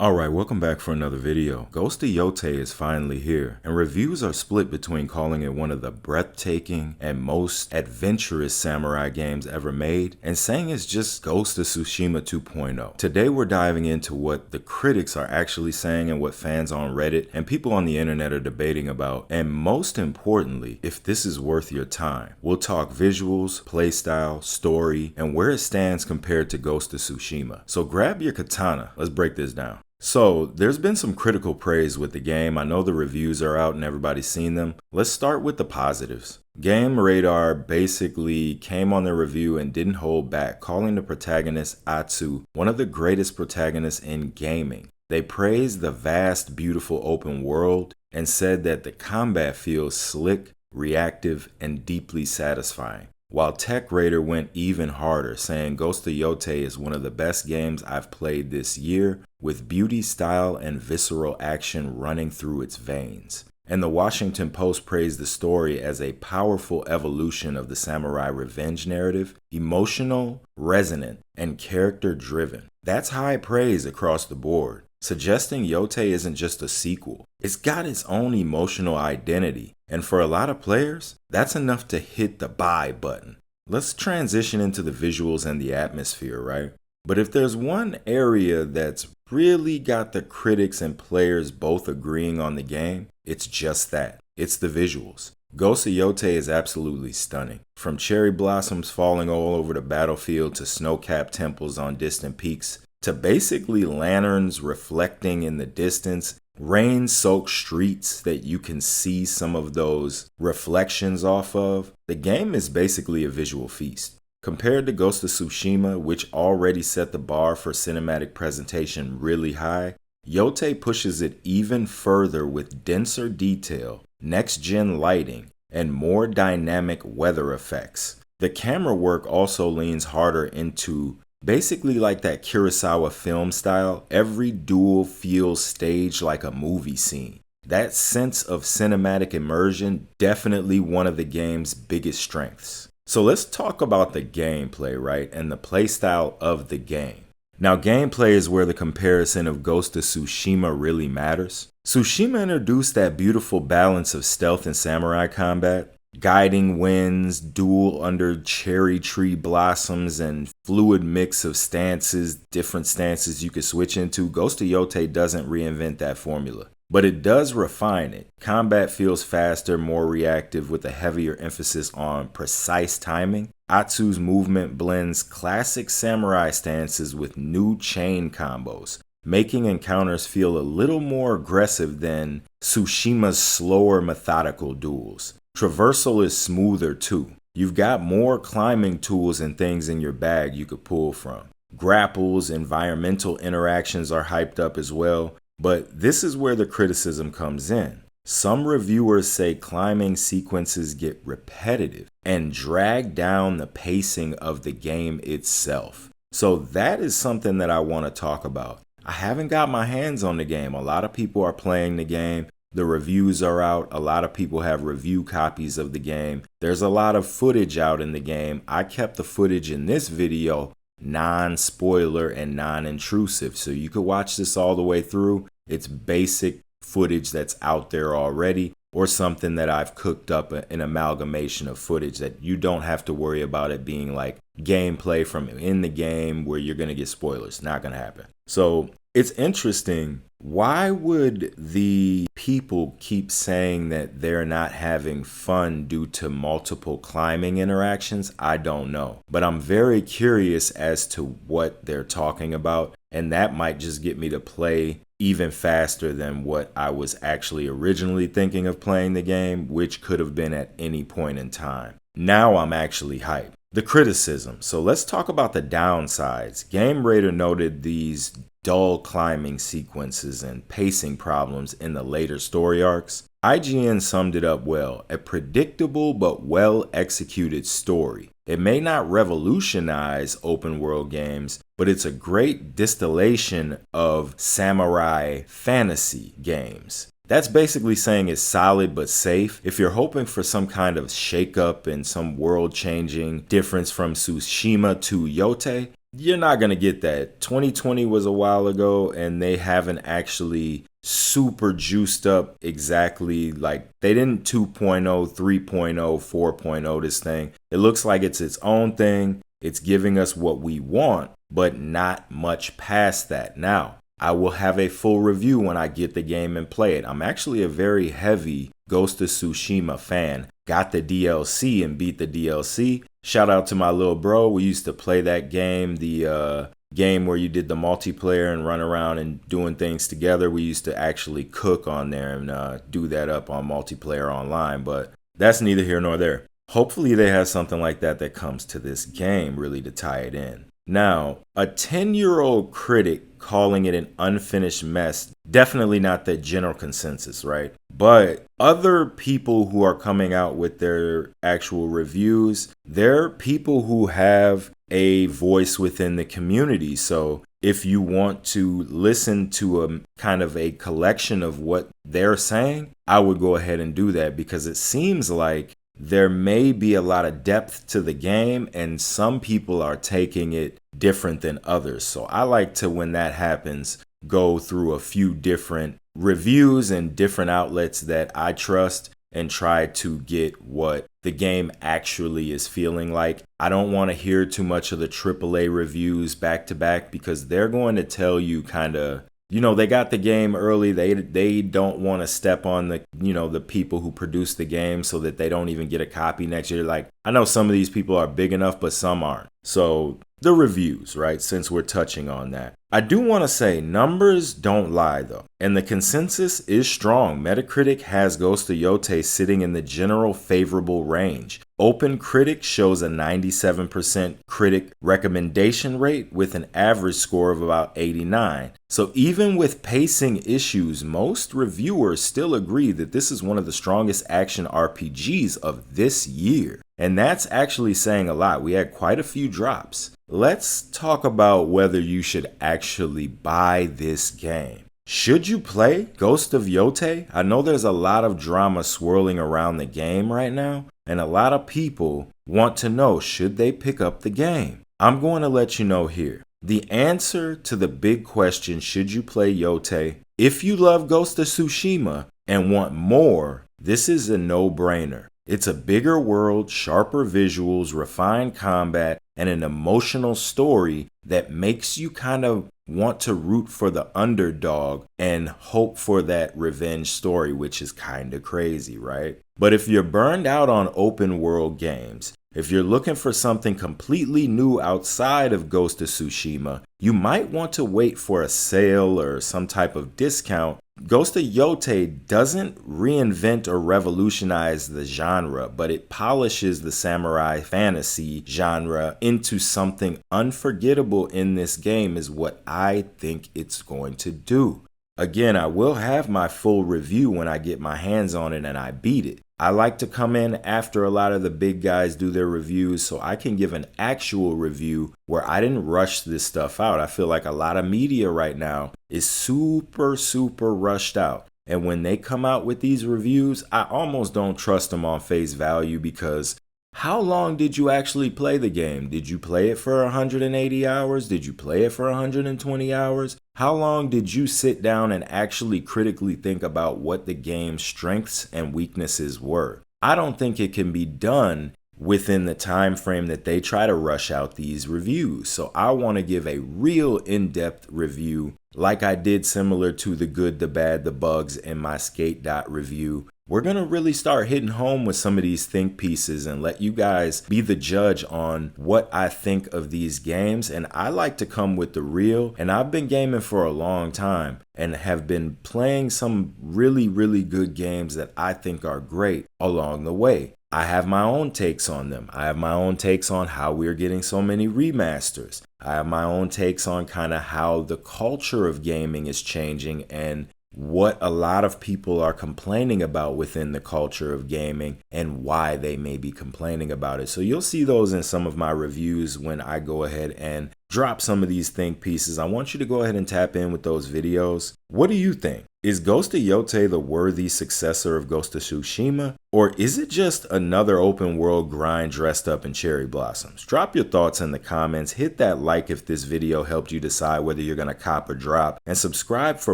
Alright, welcome back for another video. Ghost of Yōtei is finally here, and reviews are split between calling it one of the breathtaking and most adventurous samurai games ever made, and saying it's just Ghost of Tsushima 2.0. Today we're diving into what the critics are actually saying and what fans on Reddit and people on the internet are debating about, and most importantly, if this is worth your time. We'll talk visuals, playstyle, story, and where it stands compared to Ghost of Tsushima. So grab your katana, let's break this down. So, there's been some critical praise with the game. I know the reviews are out and everybody's seen them. Let's start with the positives. GameRadar basically came on their review and didn't hold back, calling the protagonist Atsu one of the greatest protagonists in gaming. They praised the vast, beautiful open world and said that the combat feels slick, reactive, and deeply satisfying. While TechRadar went even harder, saying Ghost of Yōtei is one of the best games I've played this year, with beauty, style, and visceral action running through its veins. And the Washington Post praised the story as a powerful evolution of the samurai revenge narrative, emotional, resonant, and character-driven. That's high praise across the board, suggesting Yōtei isn't just a sequel. It's got its own emotional identity, and for a lot of players, that's enough to hit the buy button. Let's transition into the visuals and the atmosphere, right? But if there's one area that's really got the critics and players both agreeing on the game, it's just that. It's the visuals. Ghost of Yōtei is absolutely stunning. From cherry blossoms falling all over the battlefield to snow-capped temples on distant peaks, to basically lanterns reflecting in the distance, rain-soaked streets that you can see some of those reflections off of, the game is basically a visual feast. Compared to Ghost of Tsushima, which already set the bar for cinematic presentation really high, Yōtei pushes it even further with denser detail, next-gen lighting, and more dynamic weather effects. The camera work also leans harder into basically like that Kurosawa film style. Every duel feels staged like a movie scene. That sense of cinematic immersion, definitely one of the game's biggest strengths. So let's talk about the gameplay, right, and the playstyle of the game. Now, gameplay is where the comparison of Ghost of Tsushima really matters. Tsushima introduced that beautiful balance of stealth and samurai combat, guiding winds, duel under cherry tree blossoms, and fluid mix of stances, different stances you could switch into. Ghost of Yōtei doesn't reinvent that formula, but it does refine it. Combat feels faster, more reactive, with a heavier emphasis on precise timing. Atsu's movement blends classic samurai stances with new chain combos, making encounters feel a little more aggressive than Tsushima's slower, methodical duels. Traversal is smoother too. You've got more climbing tools and things in your bag you could pull from. Grapples, environmental interactions are hyped up as well. But this is where the criticism comes in. Some reviewers say climbing sequences get repetitive and drag down the pacing of the game itself. So that is something that I want to talk about. I haven't got my hands on the game. A lot of people are playing the game. The reviews are out. A lot of people have review copies of the game. There's a lot of footage out in the game. I kept the footage in this video non-spoiler and non-intrusive, so you could watch this all the way through. It's basic footage that's out there already, or something that I've cooked up, an amalgamation of footage that you don't have to worry about it being like gameplay from in the game where you're going to get spoilers. Not going to happen. So it's interesting. Why would the people keep saying that they're not having fun due to multiple climbing interactions? I don't know. But I'm very curious as to what they're talking about, and that might just get me to play even faster than what I was actually originally thinking of playing the game, which could have been at any point in time. Now I'm actually hyped. The criticism. So let's talk about the downsides. GameRadar noted these dull climbing sequences and pacing problems in the later story arcs. IGN summed it up well: a predictable but well executed story. It may not revolutionize open world games, but it's a great distillation of samurai fantasy games. That's basically saying it's solid but safe. If you're hoping for some kind of shakeup and some world-changing difference from Tsushima to Yōtei, you're not going to get that. 2020 was a while ago, and they haven't actually super juiced up exactly. Like, they didn't 2.0, 3.0, 4.0 this thing. It looks like it's its own thing. It's giving us what we want, but not much past that. Now, I will have a full review when I get the game and play it. I'm actually a very heavy Ghost of Tsushima fan. Got the DLC and beat the DLC. Shout out to my little bro. We used to play that game, the game where you did the multiplayer and run around and doing things together. We used to actually cook on there and do that up on multiplayer online, but that's neither here nor there. Hopefully they have something like that comes to this game really to tie it in. Now, a 10-year-old critic calling it an unfinished mess, definitely not the general consensus, right? But other people who are coming out with their actual reviews, they're people who have a voice within the community. So if you want to listen to a kind of a collection of what they're saying, I would go ahead and do that, because it seems like there may be a lot of depth to the game, and some people are taking it different than others. So I like to, when that happens, go through a few different reviews and different outlets that I trust and try to get what the game actually is feeling like. I don't want to hear too much of the AAA reviews back to back, because they're going to tell you kind of, they got the game early. They don't want to step on the people who produce the game, so that they don't even get a copy next year. Like, I know some of these people are big enough, but some aren't. So the reviews, right? Since we're touching on that, I do want to say numbers don't lie though. And the consensus is strong. Metacritic has Ghost of Yōtei sitting in the general favorable range. OpenCritic shows a 97% critic recommendation rate with an average score of about 89. So even with pacing issues, most reviewers still agree that this is one of the strongest action RPGs of this year. And that's actually saying a lot. We had quite a few drops. Let's talk about whether you should actually buy this game. Should you play Ghost of Yōtei? I know there's a lot of drama swirling around the game right now, and a lot of people want to know, should they pick up the game? I'm going to let you know here. The answer to the big question, should you play Yōtei? If you love Ghost of Tsushima and want more, this is a no-brainer. It's a bigger world, sharper visuals, refined combat, and an emotional story that makes you kind of want to root for the underdog and hope for that revenge story, which is kind of crazy, right? But if you're burned out on open world games, if you're looking for something completely new outside of Ghost of Tsushima, you might want to wait for a sale or some type of discount. Ghost of Yōtei doesn't reinvent or revolutionize the genre, but it polishes the samurai fantasy genre into something unforgettable in this game, is what I think it's going to do. Again, I will have my full review when I get my hands on it and I beat it. I like to come in after a lot of the big guys do their reviews, so I can give an actual review where I didn't rush this stuff out. I feel like a lot of media right now is super rushed out. And when they come out with these reviews, I almost don't trust them on face value, because how long did you actually play the game? Did you play it for 180 hours? Did you play it for 120 hours? How long did you sit down and actually critically think about what the game's strengths and weaknesses were? I don't think it can be done within the time frame that they try to rush out these reviews. So I want to give a real in-depth review, like I did similar to the good, the bad, the bugs in my Skate Dot review. We're going to really start hitting home with some of these think pieces and let you guys be the judge on what I think of these games. And I like to come with the real, and I've been gaming for a long time and have been playing some really good games that I think are great along the way. I have my own takes on them. I have my own takes on how we're getting so many remasters. I have my own takes on kind of how the culture of gaming is changing and what a lot of people are complaining about within the culture of gaming and why they may be complaining about it. So you'll see those in some of my reviews when I go ahead and drop some of these think pieces. I want you to go ahead and tap in with those videos. What do you think? Is Ghost of Yōtei the worthy successor of Ghost of Tsushima? Or is it just another open world grind dressed up in cherry blossoms? Drop your thoughts in the comments, hit that like if this video helped you decide whether you're gonna cop or drop, and subscribe for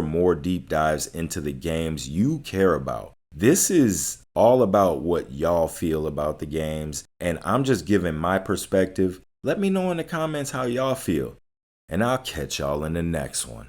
more deep dives into the games you care about. This is all about what y'all feel about the games, and I'm just giving my perspective. Let me know in the comments how y'all feel, and I'll catch y'all in the next one.